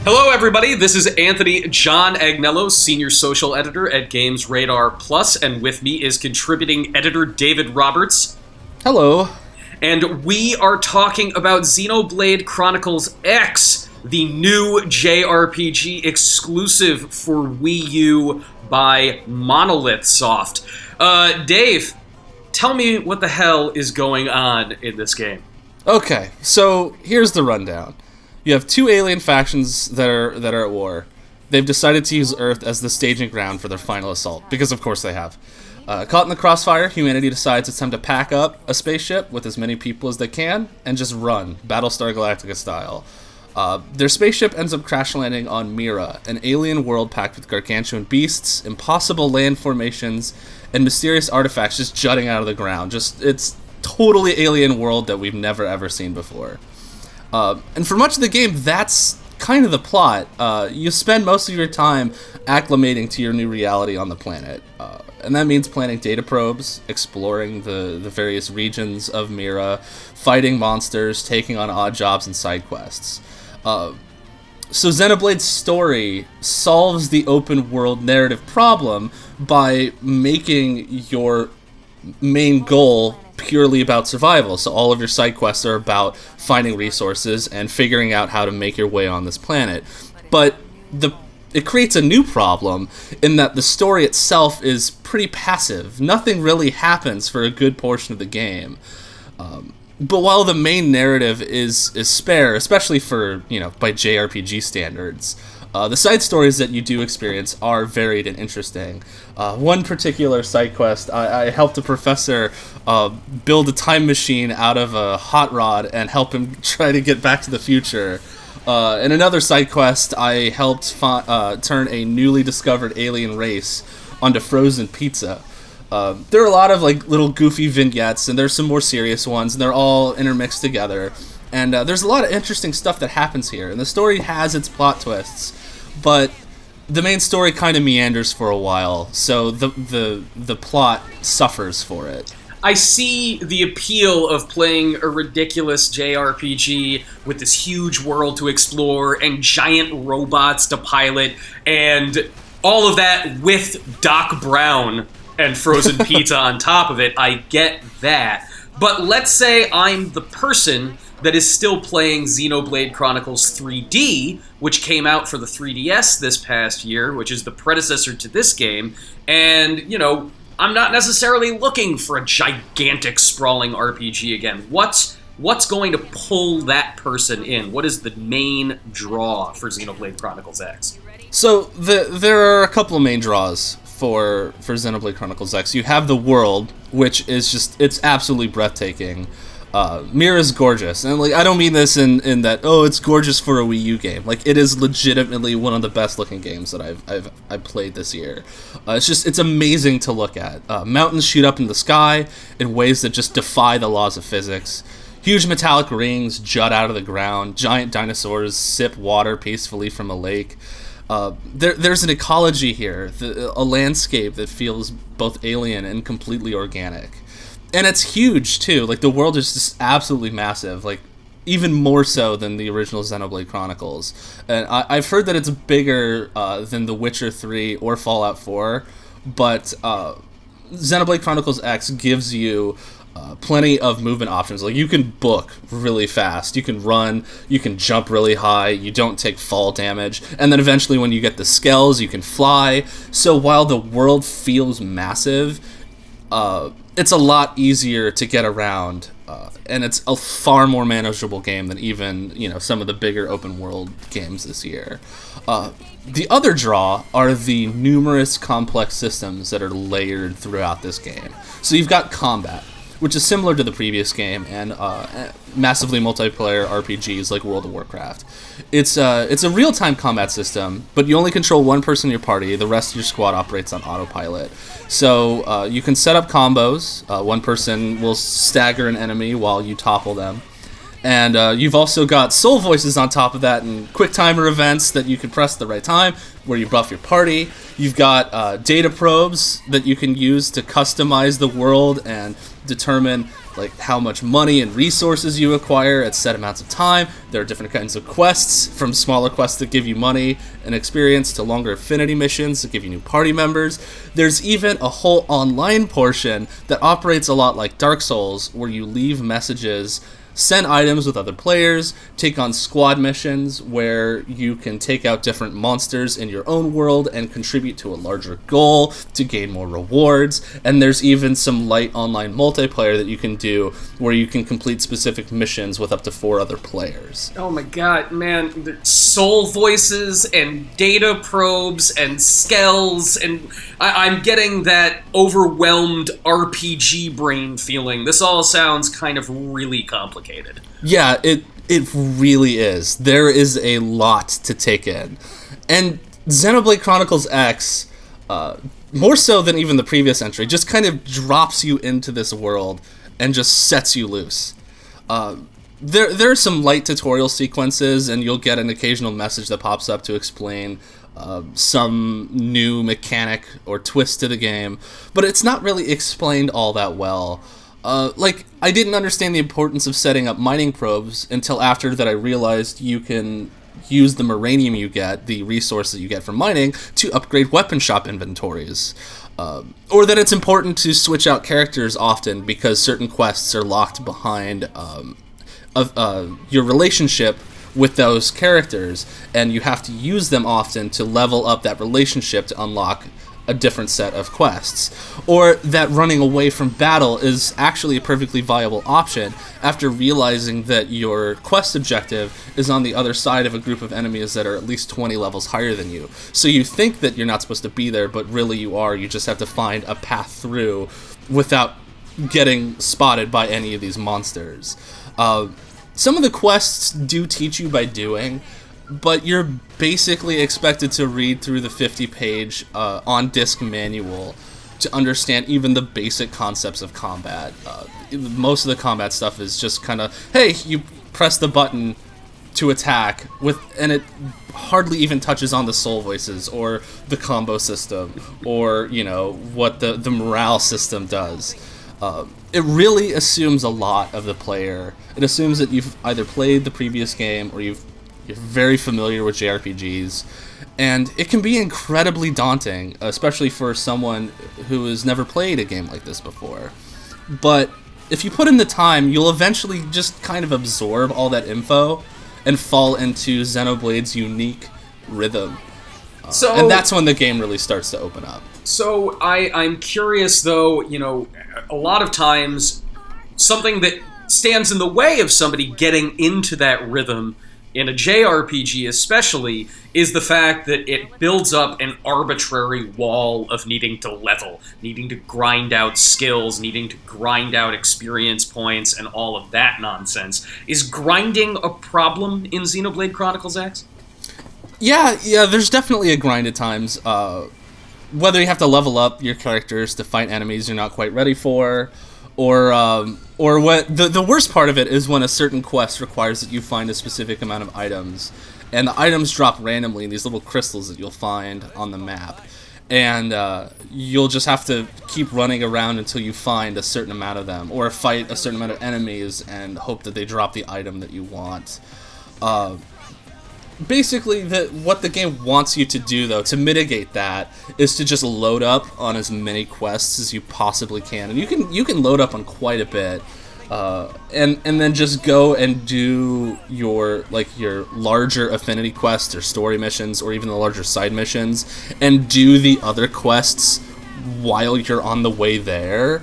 Hello, everybody. This is Anthony John Agnello, Senior Social Editor at GamesRadar Plus, and with me is contributing editor David Roberts. Hello. And we are talking about Xenoblade Chronicles X, the new JRPG exclusive for Wii U by Monolith Soft. Dave, tell me what the hell is going on in this game. Okay, so here's the rundown. You have two alien factions that are at war. They've decided to use Earth as the staging ground for their final assault, because of course they have. Caught in the crossfire, humanity decides it's time to pack up a spaceship with as many people as they can and just run, Battlestar Galactica style. Their spaceship ends up crash landing on Mira, an alien world packed with gargantuan beasts, impossible land formations, and mysterious artifacts just jutting out of the ground. It's totally alien world that we've never ever seen before. And for much of the game, that's kind of the plot. You spend most of your time acclimating to your new reality on the planet. And that means planting data probes, exploring the various regions of Mira, fighting monsters, taking on odd jobs and side quests. So Xenoblade's story solves the open world narrative problem by making your main goal purely about survival. So all of your side quests are about finding resources and figuring out how to make your way on this planet. But it creates a new problem in that the story itself is pretty passive. Nothing really happens for a good portion of the game. But while the main narrative is spare, especially for, by JRPG standards, the side stories that you do experience are varied and interesting. One particular side quest, I helped a professor build a time machine out of a hot rod and help him try to get back to the future. In another side quest, I helped turn a newly discovered alien race onto frozen pizza. There are a lot of little goofy vignettes, and there's some more serious ones, and they're all intermixed together. And there's a lot of interesting stuff that happens here, and the story has its plot twists, but the main story kind of meanders for a while, so the plot suffers for it. I see the appeal of playing a ridiculous JRPG with this huge world to explore and giant robots to pilot, and all of that with Doc Brown and frozen pizza on top of it. I get that. But let's say I'm the person that is still playing Xenoblade Chronicles 3D, which came out for the 3DS this past year, which is the predecessor to this game, and, I'm not necessarily looking for a gigantic, sprawling RPG again. What's going to pull that person in? What is the main draw for Xenoblade Chronicles X? So, there are a couple of main draws for Xenoblade Chronicles X. You have the world, which is it's absolutely breathtaking. Mira's gorgeous, and I don't mean this in that it's gorgeous for a Wii U game. It is legitimately one of the best looking games that I've played this year. It's amazing to look at. Mountains shoot up in the sky in ways that just defy the laws of physics. Huge metallic rings jut out of the ground. Giant dinosaurs sip water peacefully from a lake. There's an ecology here, a landscape that feels both alien and completely organic. And it's huge, too. The world is just absolutely massive. Even more so than the original Xenoblade Chronicles. And I've heard that it's bigger than The Witcher 3 or Fallout 4. But Xenoblade Chronicles X gives you plenty of movement options. You can book really fast. You can run. You can jump really high. You don't take fall damage. And then eventually when you get the scales, you can fly. So while the world feels massive, it's a lot easier to get around, and it's a far more manageable game than even, some of the bigger open world games this year. The other draw are the numerous complex systems that are layered throughout this game. So you've got combat, which is similar to the previous game, and massively multiplayer RPGs like World of Warcraft. It's a real-time combat system, but you only control one person in your party. The rest of your squad operates on autopilot. So you can set up combos. One person will stagger an enemy while you topple them. And you've also got soul voices on top of that and quick timer events that you can press at the right time where you buff your party. You've got data probes that you can use to customize the world and determine like how much money and resources you acquire at set amounts of time. There are different kinds of quests, from smaller quests that give you money and experience to longer affinity missions that give you new party members. There's even a whole online portion that operates a lot like Dark Souls, where you leave messages, send items with other players, take on squad missions where you can take out different monsters in your own world and contribute to a larger goal to gain more rewards. And there's even some light online multiplayer that you can do where you can complete specific missions with up to 4 other players. Oh my god, man, the soul voices and data probes and skells, and I'm getting that overwhelmed RPG brain feeling. This all sounds kind of really complicated. Yeah, it really is. There is a lot to take in. And Xenoblade Chronicles X, more so than even the previous entry, just kind of drops you into this world and just sets you loose. There are some light tutorial sequences, and you'll get an occasional message that pops up to explain some new mechanic or twist to the game, but it's not really explained all that well. I didn't understand the importance of setting up mining probes until after that I realized you can use the Moranium you get, the resource that you get from mining, to upgrade weapon shop inventories. Or that it's important to switch out characters often because certain quests are locked behind your relationship with those characters, and you have to use them often to level up that relationship to unlock a different set of quests. Or that running away from battle is actually a perfectly viable option after realizing that your quest objective is on the other side of a group of enemies that are at least 20 levels higher than you. So you think that you're not supposed to be there, but really you are. You just have to find a path through without getting spotted by any of these monsters. Some of the quests do teach you by doing, but you're basically expected to read through the 50-page on-disc manual to understand even the basic concepts of combat. Most of the combat stuff is just kind of, hey, you press the button to attack, and it hardly even touches on the soul voices or the combo system or, what the morale system does. It really assumes a lot of the player. It assumes that you've either played the previous game or you're very familiar with JRPGs, and it can be incredibly daunting, especially for someone who has never played a game like this before. But if you put in the time, you'll eventually just kind of absorb all that info and fall into Xenoblade's unique rhythm. And that's when the game really starts to open up. So I'm curious, though, a lot of times something that stands in the way of somebody getting into that rhythm in a JRPG especially, is the fact that it builds up an arbitrary wall of needing to level, needing to grind out skills, needing to grind out experience points, and all of that nonsense. Is grinding a problem in Xenoblade Chronicles X? Yeah, there's definitely a grind at times. Whether you have to level up your characters to fight enemies you're not quite ready for, or what the worst part of it is when a certain quest requires that you find a specific amount of items, and the items drop randomly in these little crystals that you'll find on the map, and you'll just have to keep running around until you find a certain amount of them, or fight a certain amount of enemies and hope that they drop the item that you want. Basically, what the game wants you to do, though, to mitigate that, is to just load up on as many quests as you possibly can, and you can load up on quite a bit, and then just go and do your larger affinity quests or story missions, or even the larger side missions, and do the other quests while you're on the way there.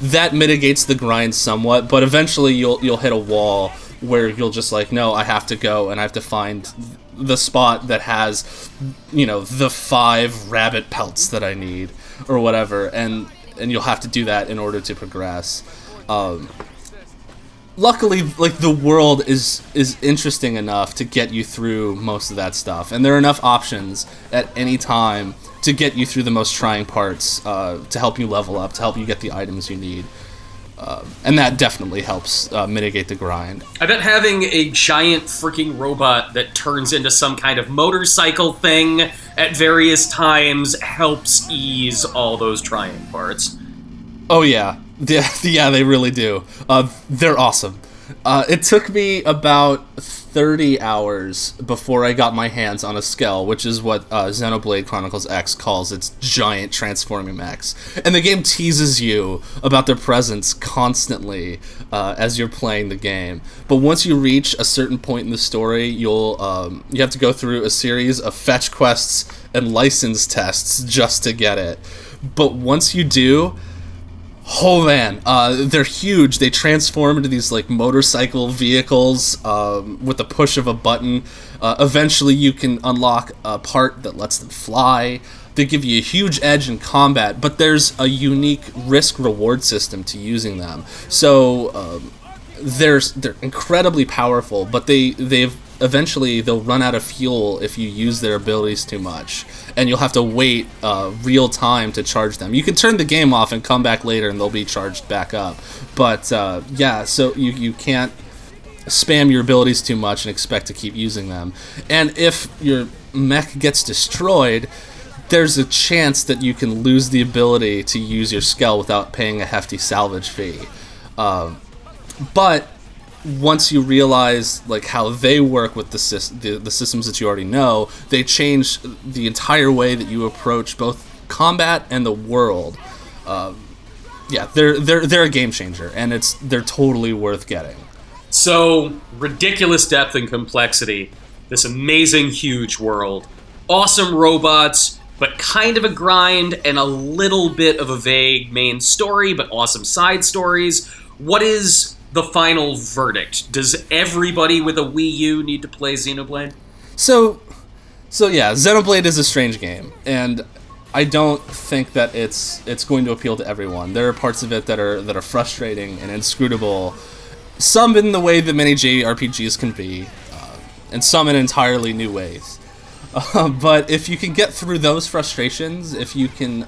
That mitigates the grind somewhat, but eventually you'll hit a wall where you'll just no, I have to go and I have to find the spot that has, the 5 rabbit pelts that I need or whatever, and you'll have to do that in order to progress. Luckily, the world is interesting enough to get you through most of that stuff, and there are enough options at any time to get you through the most trying parts, to help you level up, to help you get the items you need. And that definitely helps mitigate the grind. I bet having a giant freaking robot that turns into some kind of motorcycle thing at various times helps ease all those trying parts. Oh yeah, Yeah, they really do. They're awesome. It took me about 30 hours before I got my hands on a Skell, which is what Xenoblade Chronicles X calls its giant transforming mechs. And the game teases you about their presence constantly as you're playing the game. But once you reach a certain point in the story, you have to go through a series of fetch quests and license tests just to get it. But once you do, oh man, they're huge. They transform into these like motorcycle vehicles with the push of a button. Eventually you can unlock a part that lets them fly. They give you a huge edge in combat, but there's a unique risk-reward system to using them. So they're incredibly powerful, but they'll run out of fuel if you use their abilities too much, and you'll have to wait real time to charge them. You can turn the game off and come back later and they'll be charged back up, but so you can't spam your abilities too much and expect to keep using them. And if your mech gets destroyed, there's a chance that you can lose the ability to use your Skell without paying a hefty salvage fee. But once you realize like how they work with the systems that you already know, they change the entire way that you approach both combat and the world. They're a game changer, and they're totally worth getting. So, ridiculous depth and complexity, this amazing huge world, awesome robots, but kind of a grind, and a little bit of a vague main story, but awesome side stories. What is the final verdict? Does everybody with a Wii U need to play Xenoblade? So yeah, Xenoblade is a strange game, and I don't think that it's going to appeal to everyone. There are parts of it that are frustrating and inscrutable, some in the way that many JRPGs can be, and some in entirely new ways. But if you can get through those frustrations, if you can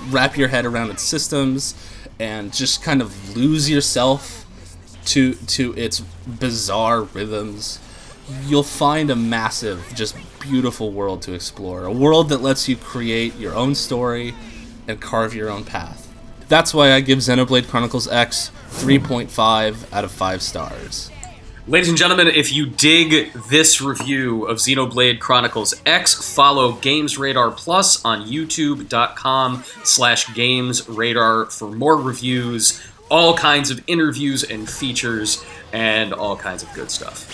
wrap your head around its systems and just kind of lose yourself to its bizarre rhythms, you'll find a massive, just beautiful world to explore. A world that lets you create your own story and carve your own path. That's why I give Xenoblade Chronicles X 3.5 out of 5 stars. Ladies and gentlemen, if you dig this review of Xenoblade Chronicles X, follow GamesRadar Plus on youtube.com/GamesRadar for more reviews, all kinds of interviews and features, and all kinds of good stuff.